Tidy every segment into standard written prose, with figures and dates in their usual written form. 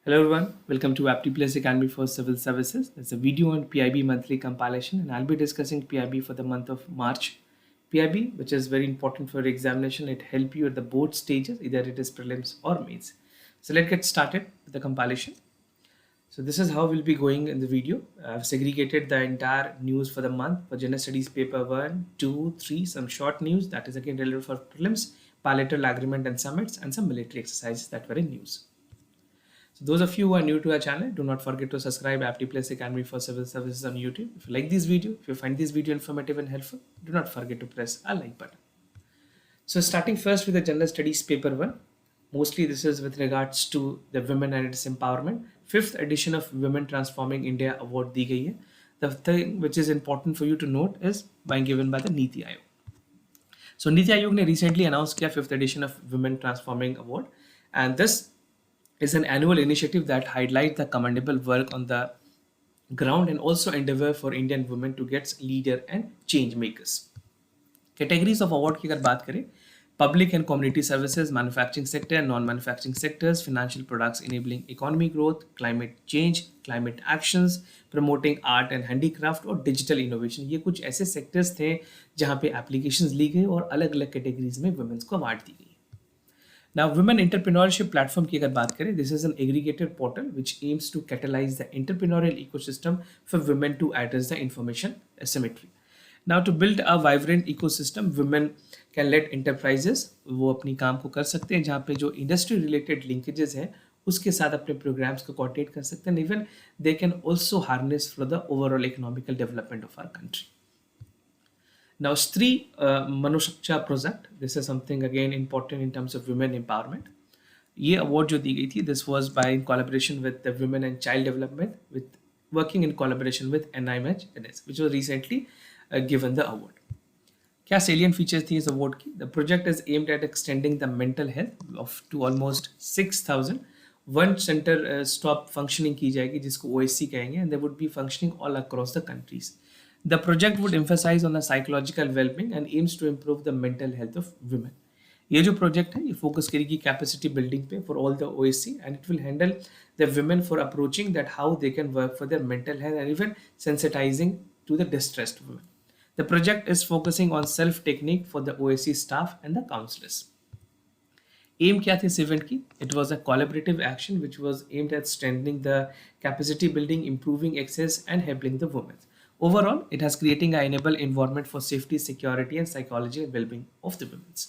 Hello everyone, welcome to Apti Plus Academy for Civil Services. There's a video on PIB monthly compilation and I'll be discussing PIB for the month of March. PIB, which is very important for examination, it helps you at the both stages, either it is prelims or mains. So let's get started with the compilation. So this is how we'll be going in the video. I've segregated the entire news for the month for General Studies paper 1, 2, 3, some short news that is again relevant for prelims, bilateral agreement and summits, and some military exercises that were in news. So those of you who are new to our channel, do not forget to subscribe Apti Plus Academy for Civil Services on YouTube. If you like this video, if you find this video informative and helpful, do not forget to press a like button. So starting first with the General Studies paper 1, mostly this is with regards to the women and its empowerment. 5th edition of Women Transforming India award दी गई है. The thing which is important for you to note is being given by the Niti Aayog. So Niti Aayog ने recently announced किया 5th edition of Women Transforming Award, and this is an annual initiative that highlights the commendable work on the ground and also endeavor for Indian women to get leader and change makers. Categories of award की अगर बात करें, public and community services, manufacturing sector, non-manufacturing sectors, financial products enabling economy growth, climate change, climate actions, promoting art and handicraft और digital innovation. ये कुछ ऐसे sectors थे जहाँ पे applications ली गई और अलग अलग categories में women's को award दी गई. Now, Women Entrepreneurship Platform की अगर बात करें, this is an aggregated portal which aims to catalyze the entrepreneurial ecosystem for women to address the information asymmetry. Now, to build a vibrant ecosystem, women can let enterprises वो अपनी काम को कर सकते हैं, जहाँ पे जो industry related linkages हैं उसके साथ अपने programs को coordinate कर सकते हैं. Even they can also harness for the overall economical development of our country. Now, Stree Manushaksha project, this is something again important in terms of women empowerment. ये award जो दी गई थी, this was by in collaboration with the Women and Child Development, with working in collaboration with NIMH, which was recently given the award. क्या salient features थी इस award की? The project is aimed at extending the mental health of to almost 6,000. One center stop functioning की जाएगी जिसको OSC कहेंगे, and they would be functioning all across the countries. The project would emphasize on the psychological well-being and aims to improve the mental health of women. ये जो project है ये focus करेगी capacity building पे for all the OSC, and it will handle the women for approaching that how they can work for their mental health and even sensitizing to the distressed women. The project is focusing on self-technique for the OSC staff and the counselors. Aim क्या थी इस event की? It was a collaborative action which was aimed at strengthening the capacity building, improving access and helping the women. Overall, it has creating an enable environment for safety, security and psychology and well-being of the women.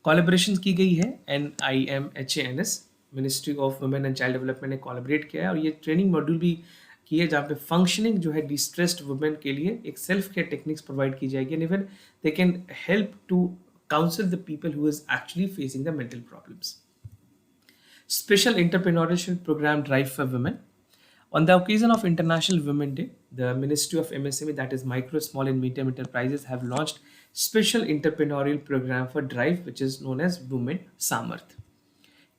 Collaborations की गई है NIMHANS, Ministry of Women and Child Development ने collaborate किया है और ये training module भी की है जहाँ पे functioning जो है distressed women के लिए एक self care techniques provide की जाएगी and even they can help to counsel the people who is actually facing the mental problems. Special entrepreneurship program drive for women. On the occasion of International Women Day, the Ministry of MSME, that is Micro, Small and Medium Enterprises, have launched special entrepreneurial program for drive, which is known as Women Samarth.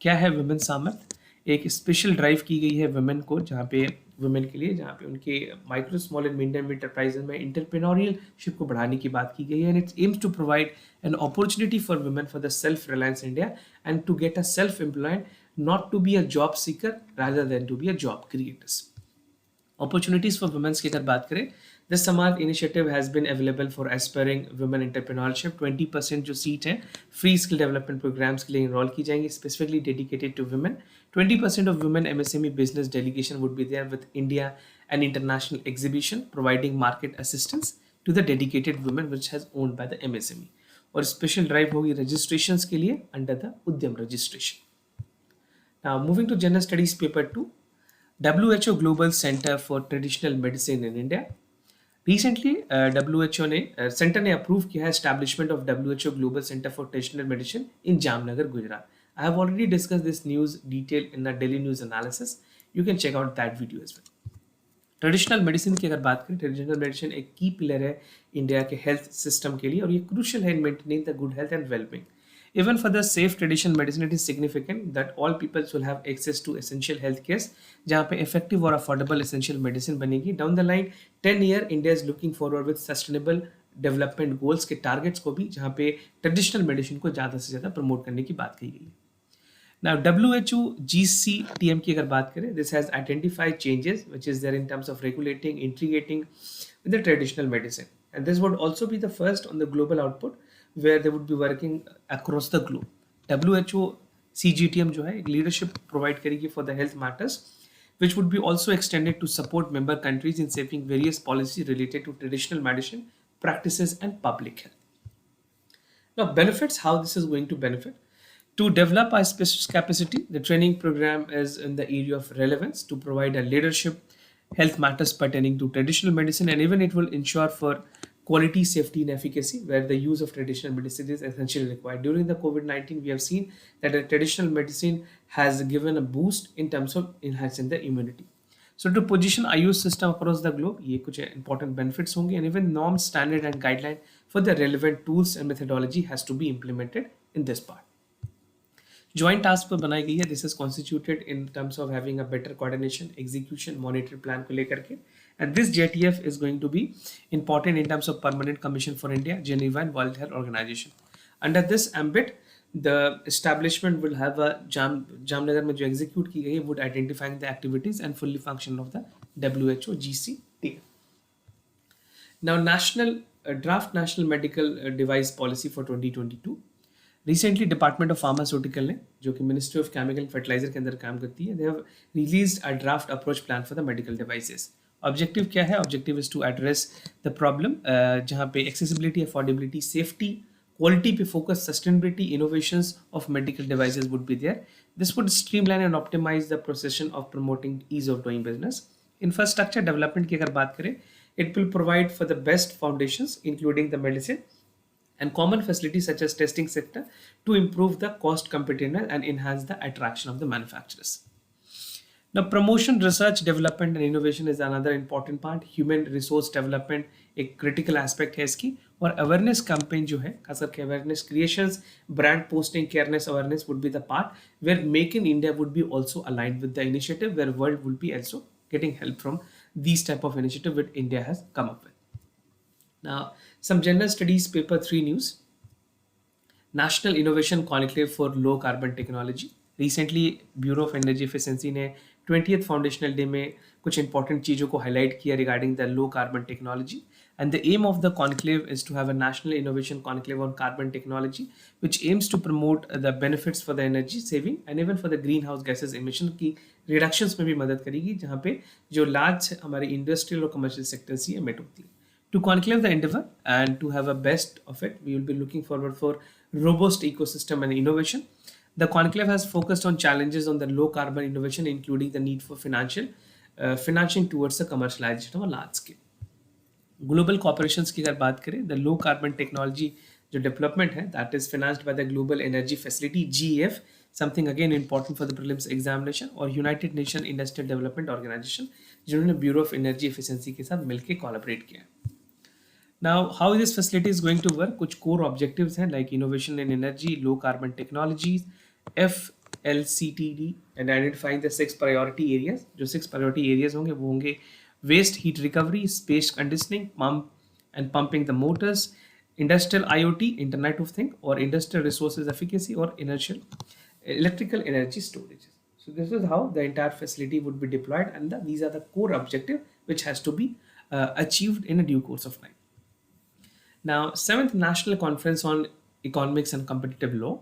क्या है Women Samarth? एक special drive की गई है women को, जहाँ पे women के लिए, जहाँ पे उनके micro small and medium enterprises में इंटरप्रेन्योरियलशिप को बढ़ाने की बात की गई है, and it's aims to provide an opportunity for women for the self reliance India and to get a self employed, not to be a job seeker rather than to be a job creators. Opportunities for women की अगर बात करें, this Samarth initiative has been available for aspiring women entrepreneurship. 20% जो seat हैं free skill development programs के लिए enroll की जाएंगी, specifically dedicated to women. 20% of women MSME business delegation would be there with India and international exhibition, providing market assistance to the dedicated women which has owned by the MSME. और special drive होगी registrations के लिए under the उद्यम registration. Now, moving to General Studies Paper 2, WHO Global Center for Traditional Medicine in India. Recently, WHO ने centre ने approve किया है establishment of WHO Global Center for Traditional Medicine in Jamnagar, Gujarat. I have already discussed this news detail in the daily news analysis. You can check out that video as well. Traditional medicine की अगर बात करें, traditional medicine एक key pillar है India के health system के लिए और ये crucial है in maintaining the good health and well-being. Even for the safe traditional medicine, it is significant that all people will have access to essential health care, जहाँ पे effective और affordable essential medicine बनेगी. Down the line, 10 year India is looking forward with sustainable development goals के targets को भी, जहाँ पे traditional medicine को ज़्यादा से ज़्यादा promote करने की बात कही गई है. Now, WHO GCTM की अगर बात करें, this has identified changes which is there in terms of regulating, integrating with the traditional medicine, and this would also be the first on the global output where they would be working across the globe. WHO CGTM जो है एक leadership provide करेगी for the health matters, which would be also extended to support member countries in shaping various policies related to traditional medicine practices and public health. Now, benefits, how this is going to benefit. To develop our specialist capacity, the training program is in the area of relevance to provide a leadership, health matters pertaining to traditional medicine, and even it will ensure for quality, safety, and efficacy, where the use of traditional medicine is essentially required. During the COVID-19, we have seen that the traditional medicine has given a boost in terms of enhancing the immunity. So to position IOS system across the globe, ये कुछ important benefits होंगे, and even norms, standard, and guideline for the relevant tools and methodology has to be implemented in this part. Joint task पर बनाई गई है. This is constituted in terms of having a better coordination, execution, monitoring plan को लेकर के, and this JTF is going to be important in terms of Permanent Commission for India, Geneva, and World Health Organization. Under this ambit, the establishment will have a Jamnagar में जो execute की गई है would identifying the activities and fully function of the WHO GCT. Now, draft national medical device policy for 2022. Recently department of pharmaceutical ने, जो कि ministry of chemical and fertiliser के अंदर काम करती है, they have released a draft approach plan for the medical devices. Objective क्या है? Objective is to address the problem जहाँ पे एक्सेसिबिलिटी, अफोर्डेबिलिटी, सेफ्टी, क्वालिटी पे focus, sustainability, innovations of medical devices would be there. This would streamline and optimise the procession of promoting ease of doing business. Infrastructure development की अगर बात करें, it will provide for the best foundations including the medicine and common facilities such as testing sector to improve the cost competitiveness and enhance the attraction of the manufacturers. Now, promotion, research, development and innovation is another important part. Human resource development एक critical aspect है इसकी, और awareness campaign जो है, खास करके awareness creations, brand posting, careness awareness would be the part where Make in India would be also aligned with the initiative, where world would be also getting help from these type of initiative which India has come up with. Now, some general studies paper 3 news. National Innovation Conclave for Low Carbon Technology. Recently, Bureau of Energy Efficiency ने 20th Foundational Day में कुछ important चीज़ों को highlight किया regarding the low carbon technology. And the aim of the conclave is to have a National Innovation Conclave on Carbon Technology, which aims to promote the benefits for the energy saving and even for the greenhouse gases emission की reductions में भी मदद करेगी, जहाँ पे जो large हमारे industrial और commercial sectors ही emit होती है. To conclave the endeavor and to have a best of it, we will be looking forward for robust ecosystem and innovation. The conclave has focused on challenges on the low carbon innovation, including the need for financing towards the commercialization of a large scale. Global corporations की अगर बात करें, the low carbon technology जो development है, that is financed by the Global Energy Facility (GEF), something again important for the prelims examination, और United Nations Industrial Development Organization जिन्होंने Bureau of Energy Efficiency के साथ मिलके collaborate किया. Now, how this facility is going to work? कुछ core objectives हैं like innovation in energy, low carbon technologies, FLCTD, and identifying the 6 priority areas. जो 6 priority areas होंगे वो होंगे waste heat recovery, space conditioning, pumping the motors, industrial IoT, Internet of Things, or industrial resources efficacy, or electrical energy storage. So this is how the entire facility would be deployed, and these are the core objective which has to be achieved in a due course of time. Now, 7th National Conference on Economics and Competitive Law.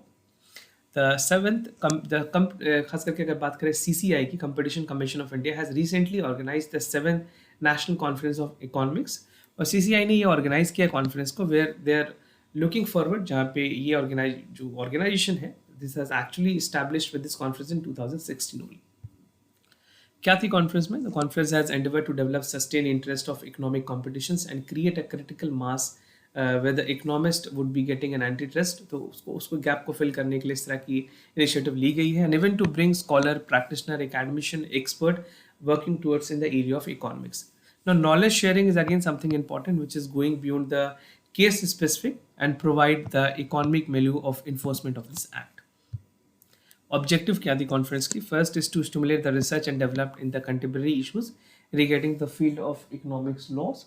The 7th, खास करके अगर बात करें CCI की, Competition Commission of India has recently organized the 7th National Conference of Economics. और CCI ने ये organize किया conference को, where they are looking forward, जहाँ पे ये जो organization है, this has actually established with this conference in 2016 only. क्या थी कॉन्फ्रेंस में? The conference has endeavored to develop sustained interest of economic competitions and create a critical mass where the economist would be getting an antitrust. तो उसको gap को fill करने के लिए इस तरह की इनिशिएटिव ली गई है, and even to bring scholar, practitioner, academician, expert working towards in the area of economics. Now, knowledge sharing is again something important which is going beyond the case specific and provide the economic value of enforcement of this act. Objective क्या थी conference की? First is to stimulate the research and develop in the contemporary issues regarding the field of economics laws,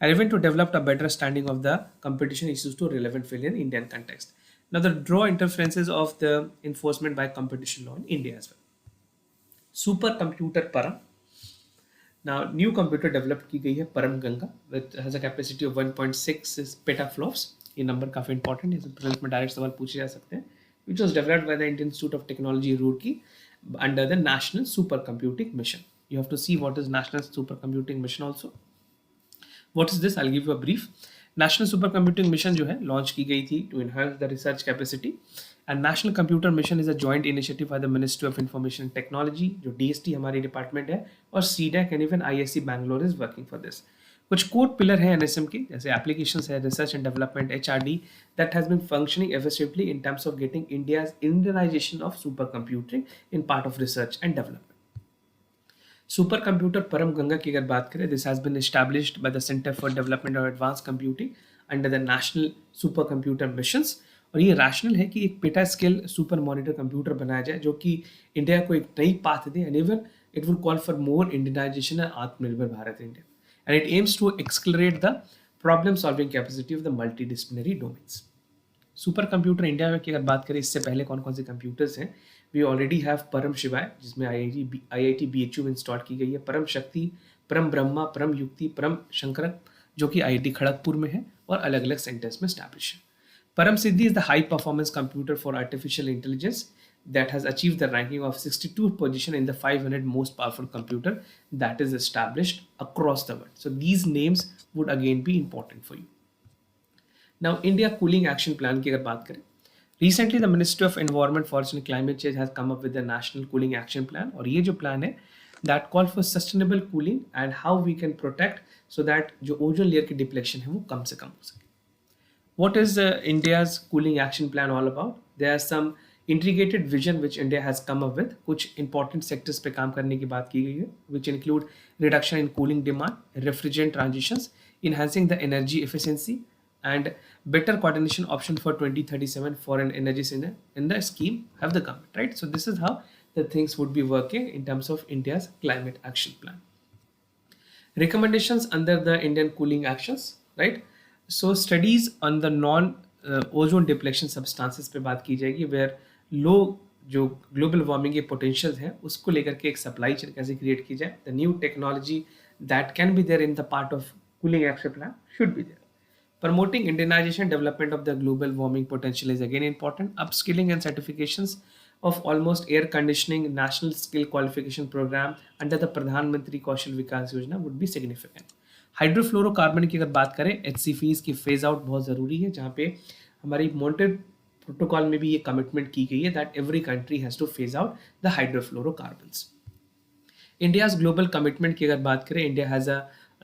and even to develop a better understanding of the competition issues to relevant field in Indian context. Now, the draw interferences of the enforcement by competition law in India as well. Supercomputer PARAM. Now, new computer developed की गई है परम Ganga with has a capacity of 1.6 petaflops. ये number काफ़ी important है, prelims में direct सवाल पूछे जा सकते हैं. Which was developed by the Indian Institute of Technology Roorkee under the National Supercomputing Mission. You have to see what is National Supercomputing Mission also. What is this? I'll give you a brief. National super computing mission जो है launch की गई थी to enhance the research capacity, and national computer mission is a joint initiative by the ministry of information technology, जो DST हमारी department है, और CDAC and even ISC Bangalore is working for this. कुछ कोर पिलर है NSM की, जैसे applications है, research and development, HRD, that has been functioning efficiently in terms of getting India's Indianisation of super computing in part of research and development. Super computer Param Ganga की अगर बात करें, this has been established by the centre for development of advance computing under the national super computer missions. और ये rational है कि एक peta scale super monitor computer बनाया जाए जो कि इंडिया को एक नई पाथ दे, and even it will call for more Indianisation and Atmanirbhar Bharat India, and it aims to accelerate the problem solving capacity of the multi disciplinary domains. Super computer India में की अगर बात करें, इससे पहले कौन कौन से कंप्यूटर्स हैं, वी ऑलरेडी हैव परम शिवाय, जिसमें आईआईटी बीएचयू में इंस्टॉल की गई है, परम शक्ति, परम ब्रह्मा, परम युक्ति, परम शंकरक, जो कि आईआईटी खड़गपुर में है और अलग अलग सेंटर्स में स्टैब्लिश है. Param Siddhi is the high performance computer for artificial intelligence that has achieved the ranking of 62th position in the 500 most powerful computer that is established across the world. So these names would again be important for you. Now, India Cooling Action Plan की अगर बात करें, recently the Ministry of Environment, Forest and Climate Change has come up with the National Cooling Action Plan, और ये जो plan है that call for sustainable cooling and how we can protect so that जो ozone layer की depletion है वो कम से कम हो सके. What is India's cooling action plan all about? There are some integrated vision which India has come up with. कुछ important sectors पे काम करने की बात की गई है, which include reduction in cooling demand, refrigerant transitions, enhancing the energy efficiency, and better coordination option for 2037 foreign energies in the scheme have the government, right? So this is how the things would be working in terms of India's climate action plan. Recommendations under the Indian cooling actions, right? So studies on the non ozone depletion substances पे बात की जाएगी, where लो जो global warming के potential है उसको लेकर के एक सप्लाई चेन कैसे क्रिएट की जाए. The new technology that can be there in the part of cooling action plan should be there. Promoting indigenization development of the global warming potential is again important. Upskilling and certifications of almost air conditioning national skill qualification program under the Pradhan Mantri Kaushal Vikas Yojana would be significant. Hydrofluorocarbon की अगर बात करें, HCFCs की phase out बहुत ज़रूरी है, जहाँ पे हमारी मॉन्ट्रियल प्रोटोकॉल में भी ये कमिटमेंट की गई है that every country has to phase out the hydrofluorocarbons. India's global commitment की अगर बात करें, India has a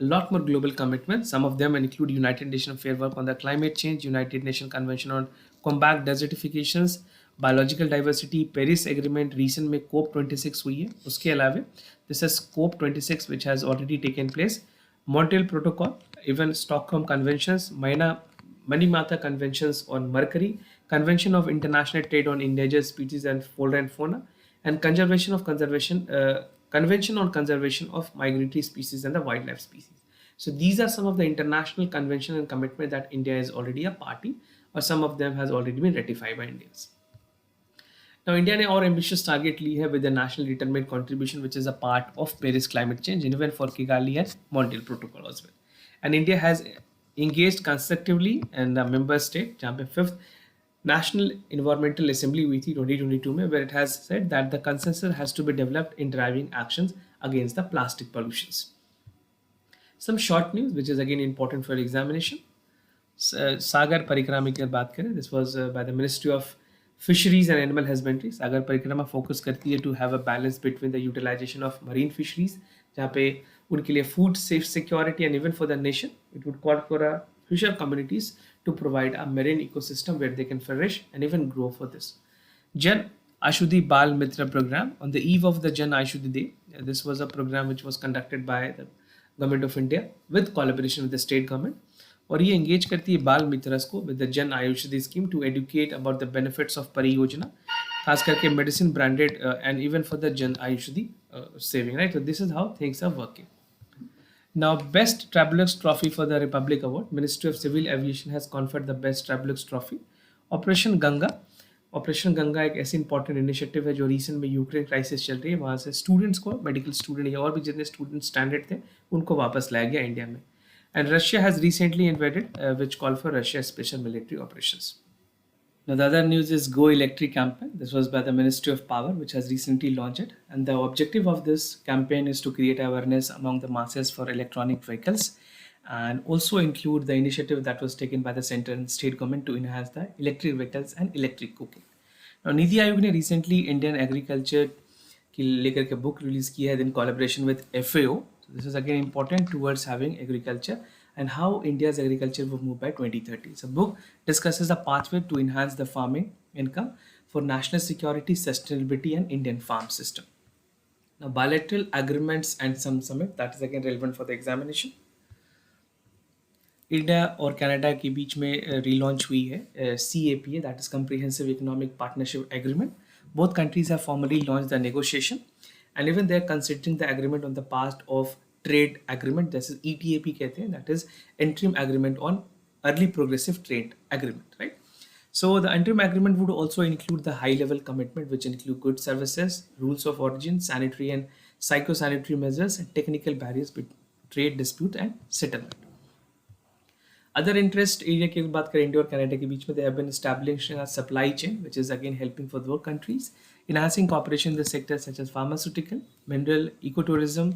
lot more global commitments. Some of them include United Nations Framework on the Climate Change, United Nations Convention on Combat Desertifications, Biological Diversity, Paris Agreement, recent में COP26 हुई है. उसके अलावा this is COP26 which has already taken place, Montreal Protocol, even Stockholm Conventions, Minamata Conventions on Mercury, Convention of International Trade on Endangered Species and Flora and Fauna, and Convention on Conservation of Migratory Species and the Wildlife Species. So these are some of the international convention and commitment that India is already a party, or some of them has already been ratified by Indians. Now, India ने और ambitious target ली है with the national determined contribution which is a part of Paris climate change, and even for Kigali and Montreal Protocol as well. And India has engaged constructively in the member state, जहाँ पे 5th National Environmental Assembly हुई थी 2022 में, where it has said that the consensus has to be developed in driving actions against the plastic pollutions. Some short news which is again important for examination. सागर परिक्रमा की बात करें, this was by the Ministry of Fisheries and Animal Husbandry. सागर परिक्रमा focus करती है to have a balance between the utilization of marine fisheries, जहाँ पे उनके लिए food safe security and even for the nation it would call for a fisher communities to provide a marine ecosystem where they can flourish and even grow for this. Jan Ashudhi Bal Mitra program on the eve of the Jan Ashudhi Day. This was a program which was conducted by the government of India with collaboration with the state government. और ये engage करती है बाल मित्रस को with the Jan Ayushdi scheme to educate about the benefits of Pari Yojana, खास करके medicine branded and even for the Jan Ayushdi saving, right? So this is how things are working. Now, Best Travelers Trophy for the Republic Award. Ministry of Civil Aviation has conferred the Best Travelers Trophy operation Ganga एक ऐसी important initiative है जो recent में Ukraine crisis चल रही है, वहाँ से स्टूडेंट्स को, मेडिकल स्टूडेंट या और भी जितने स्टूडेंट स्टैंडर्ड थे, उनको वापस लाया गया इंडिया में. And Russia has recently inverted which call for Russia special military operations. Now, the other news is Go Electric campaign. This was by the Ministry of Power, which has recently launched it. And the objective of this campaign is to create awareness among the masses for electronic vehicles and also include the initiative that was taken by the central and state government to enhance the electric vehicles and electric cooking. Now, NITI Aayog ने recently Indian agriculture की लेकर के book release की है in collaboration with FAO. So this is again important towards having agriculture and how India's agriculture will move by 2030. So, book discusses a pathway to enhance the farming income for national security, sustainability, and Indian farm system. Now, bilateral agreements and some summit that is again relevant for the examination. India और Canada के बीच में relaunch हुई है CAPA, that is Comprehensive Economic Partnership Agreement. Both countries have formally launched the negotiation, and even they are considering the agreement on the part of trade agreement. This is ETAP कहते हैं, that is interim agreement on early progressive trade agreement, right? So the interim agreement would also include the high level commitment, which include goods, services, rules of origin, sanitary and psychosanitary measures, and technical barriers between trade dispute and settlement. Other interest area की बात करें India और Canada के बीच में, they have been establishing a supply chain which is again helping for both countries, enhancing cooperation in the sectors such as pharmaceutical, mineral, ecotourism,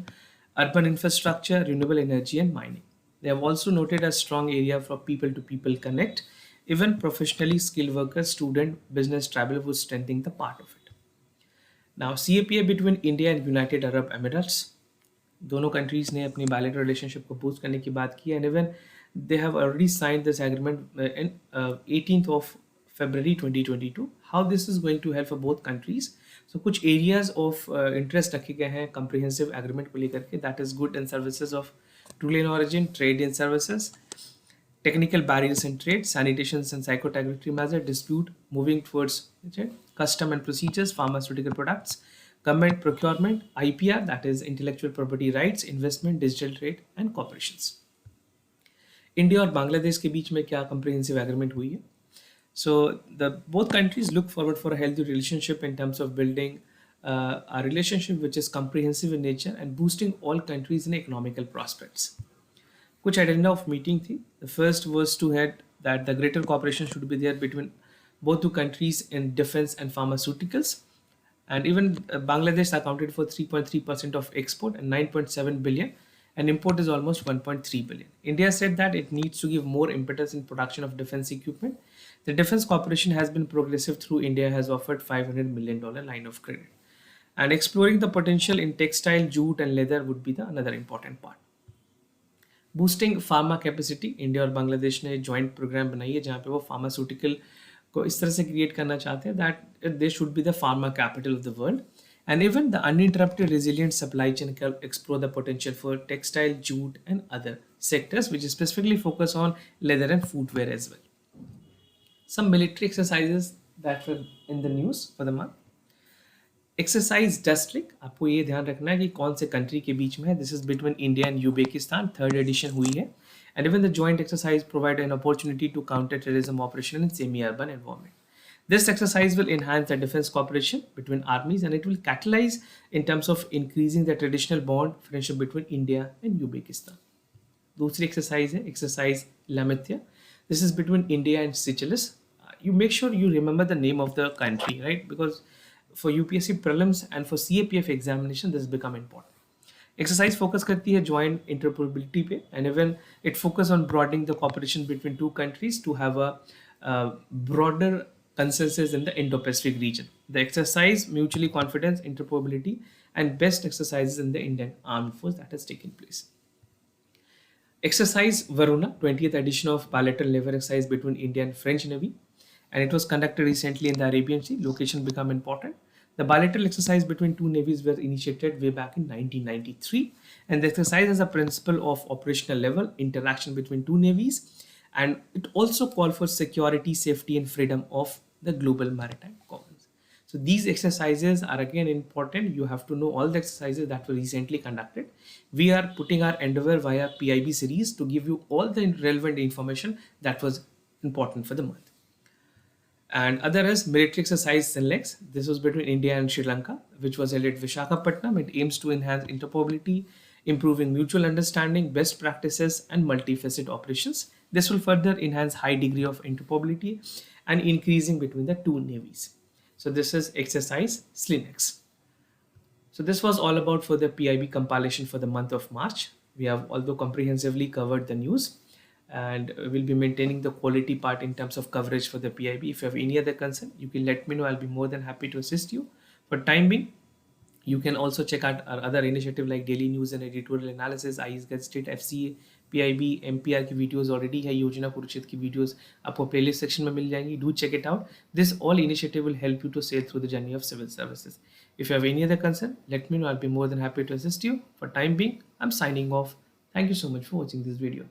urban infrastructure, renewable energy, and mining. They have also noted a strong area for people-to-people connect, even professionally skilled workers, student, business travel was strengthening the part of it. Now, CAPA between India and United Arab Emirates, दोनों countries ने अपनी bilateral relationship को boost करने की बात की, and even they have already signed this agreement in 18th of February 2022. How this is going to help for both countries? So कुछ areas of interest रखे गए हैं comprehensive agreement को लेकर के, that is good and services of rule in origin, trade and services, technical barriers in trade, sanitation and psychotechnical measure, dispute moving towards custom and procedures, pharmaceutical products, government procurement, IPR, that is intellectual property rights, investment, digital trade and corporations. India और बांग्लादेश के बीच में क्या comprehensive agreement हुई है? So the both countries look forward for a healthy relationship in terms of building a relationship which is comprehensive in nature and boosting all countries in economical prospects. कुछ agenda of meeting थी. The first was to head that the greater cooperation should be there between both two countries in defense and pharmaceuticals, and even Bangladesh accounted for 3.3% of export and 9.7 billion, and import is almost 1.3 billion. India said that it needs to give more impetus in production of defense equipment. The defense cooperation has been progressive through India has offered $500 million line of credit, and exploring the potential in textile, jute and leather would be the another important part. Boosting pharma capacity, India और बांग्लादेश ने joint programme बनाई है जहाँ पे वो pharmaceutical को इस तरह से क्रिएट करना चाहते हैं that they should be the pharma capital of the world, and even the uninterrupted resilient supply chain can explore the potential for textile, jute and other sectors which specifically focus on leather and footwear as well. Some military exercises that were in the news for the month. Exercise dust link, आपको ये ध्यान रखना है कि कौन से country के बीच में है. This is between India and Uzbekistan. Third edition हुई है, and even the joint exercise provide an opportunity to counter terrorism operation in semi urban environment. This exercise will enhance the defense cooperation between armies, and it will catalyze in terms of increasing the traditional bond friendship between India and Uzbekistan. दूसरी exercise है exercise लामित्या. This is between India and Seychelles. You make sure you remember the name of the country, right? Because for UPSC Prelims and for CAPF examination, this become important. Exercise focus करती है joint interoperability पे, and even it focus on broadening the cooperation between two countries to have a broader consensus in the Indo-Pacific region. The exercise mutually confidence, interoperability, and best exercises in the Indian Armed Force that has taken place. Exercise Varuna, 20th edition of bilateral naval exercise between India and French Navy, and it was conducted recently in the Arabian Sea. Location become important. The bilateral exercise between two navies were initiated way back in 1993, and the exercise has a principle of operational level interaction between two navies, and it also called for security, safety, and freedom of the global maritime commons. So these exercises are again important. You have to know all the exercises that were recently conducted. We are putting our endeavor via PIB series to give you all the relevant information that was important for the month. And other is military exercise Sinlex. This was between India and Sri Lanka, which was held at Vishakhapatnam. It aims to enhance interoperability, improving mutual understanding, best practices, and multifaceted operations. This will further enhance high degree of interoperability and increasing between the two navies. So this is exercise Slinex. So this was all about for the PIB compilation for the month of March. We have although comprehensively covered the news, and we'll be maintaining the quality part in terms of coverage for the PIB. If you have any other concern, you can let me know. I'll be more than happy to assist you. For time being, you can also check out our other initiative like daily news and editorial analysis, IAS GAZETTE, FCA, PIB, MPR की videos already है, योजना कुरुक्षेत्र की videos आपको playlist section में मिल जाएंगी. Do check it out. This all initiative will help you to sail through the journey of civil services. If you have any other concern, let me know. I'll be more than happy to assist you. For time being, I'm signing off. Thank you so much for watching this video.